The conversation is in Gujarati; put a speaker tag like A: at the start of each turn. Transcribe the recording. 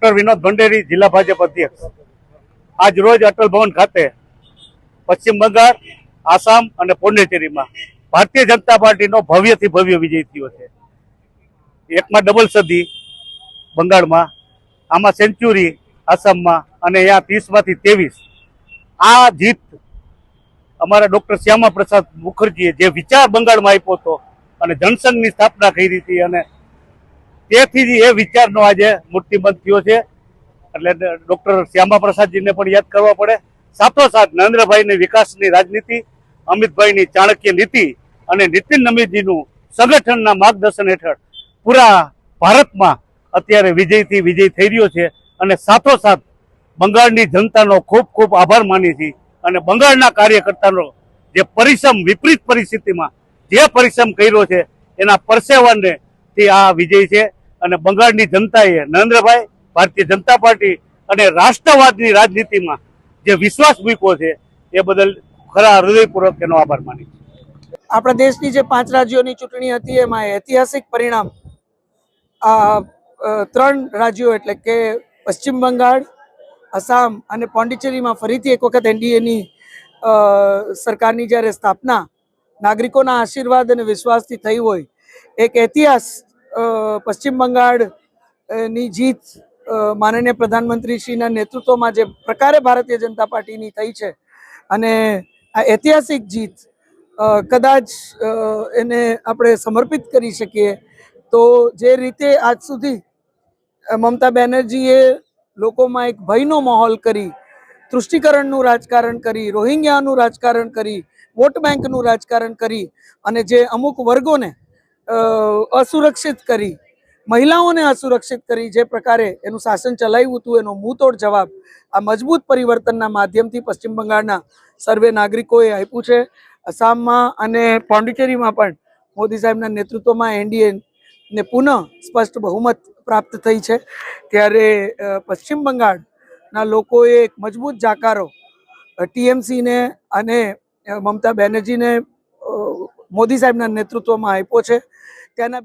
A: ડોક્ટર વિનોદ ભંડેરી, જિલ્લા ભાજપ અધ્યક્ષ। આજ રોજ અટલ ભવન ખાતે પશ્ચિમ બંગાળ, આસામ અને પોંડિચેરીમાં ભારતીય જનતા પાર્ટીનો ભવ્યથી ભવ્ય વિજય થયો છે। એકમાં ડબલ સદી બંગાળમાં, આમાં સેન્ચુરી આસામમાં, અને અહીંયા 30માંથી 23। આ જીત અમારા ડોક્ટર શ્યામા પ્રસાદ મુખર્જીએ જે વિચાર બંગાળમાં આપ્યો હતો અને જનસંઘની સ્થાપના કરી હતી, અને તેથી જ એ વિચારનો આજે મૂર્તિબંધ થયો છે। એટલે ડોક્ટર શ્યામા પ્રસાદજીને પણ યાદ કરવા પડે। સાથોસાથ નરેન્દ્રભાઈની વિકાસની રાજનીતિ, અમિતભાઈની ચાણક્ય નીતિ અને નીતિન નમીનજીનું સંગઠનના માર્ગદર્શન હેઠળ પૂરા ભારતમાં અત્યારે વિજય થઈ રહ્યો છે। અને સાથોસાથ બંગાળની જનતાનો ખૂબ ખૂબ આભાર માની છે, અને બંગાળના કાર્યકર્તાનો જે પરિશ્રમ, વિપરીત પરિસ્થિતિમાં જે પરિશ્રમ કર્યો છે એના પરસેવાને આ વિજય છે। અને બંગાળની જનતાએ નરેન્દ્રભાઈ, ભારતીય જનતા પાર્ટી અને રાષ્ટ્રવાદની રાજનીતિમાં જે વિશ્વાસ મૂક્યો છે એ બદલ ખરા હૃદયપૂર્વક એનો આભાર માની છે।
B: આપણા દેશની જે 5 રાજ્યોની ચૂંટણી હતી એમાં ઐતિહાસિક પરિણામ આ 3 રાજ્યો એટલે કે પશ્ચિમ બંગાળ, આસામ અને પોંડિચેરીમાં ફરીથી એક વખત એનડીએની સરકારની જ્યારે સ્થાપના નાગરિકોના આશીર્વાદ અને વિશ્વાસથી થઈ હોય, એક ઇતિહાસ પશ્ચિમ બંગાળની જીત માનનીય પ્રધાનમંત્રીશ્રીના નેતૃત્વમાં જે પ્રકારે ભારતીય જનતા પાર્ટીની થઈ છે, અને આ ઐતિહાસિક જીત કદાચ એને આપણે સમર્પિત કરી શકીએ તો જે રીતે આજ સુધી મમતા બેનર્જીએ લોકોમાં એક ભયનો માહોલ કરી, તૃષ્ટિકરણનું રાજકારણ કરી, રોહિંગ્યાનું રાજકારણ કરી, વોટ બેંકનું રાજકારણ કરી, અને જે અમુક વર્ગોને અસુરક્ષિત કરી, મહિલાઓને અસુરક્ષિત કરી, જે પ્રકારે એનું શાસન ચલાવ્યું હતું એનો મુંહતોડ જવાબ આ મજબૂત પરિવર્તનના માધ્યમથી પશ્ચિમ બંગાળના સર્વે નાગરિકોએ આપ્યું છે। આસામમાં અને પોંડિચેરીમાં પણ મોદી સાહેબના નેતૃત્વમાં એનડીએને પુનઃ સ્પષ્ટ બહુમત પ્રાપ્ત થઈ છે। ત્યારે પશ્ચિમ બંગાળના લોકોએ એક મજબૂત જાકારો ટીએમસીને અને મમતા બેનર્જીને મોદી સાહેબના નેતૃત્વમાં આપ્યો છે। ત્યાંના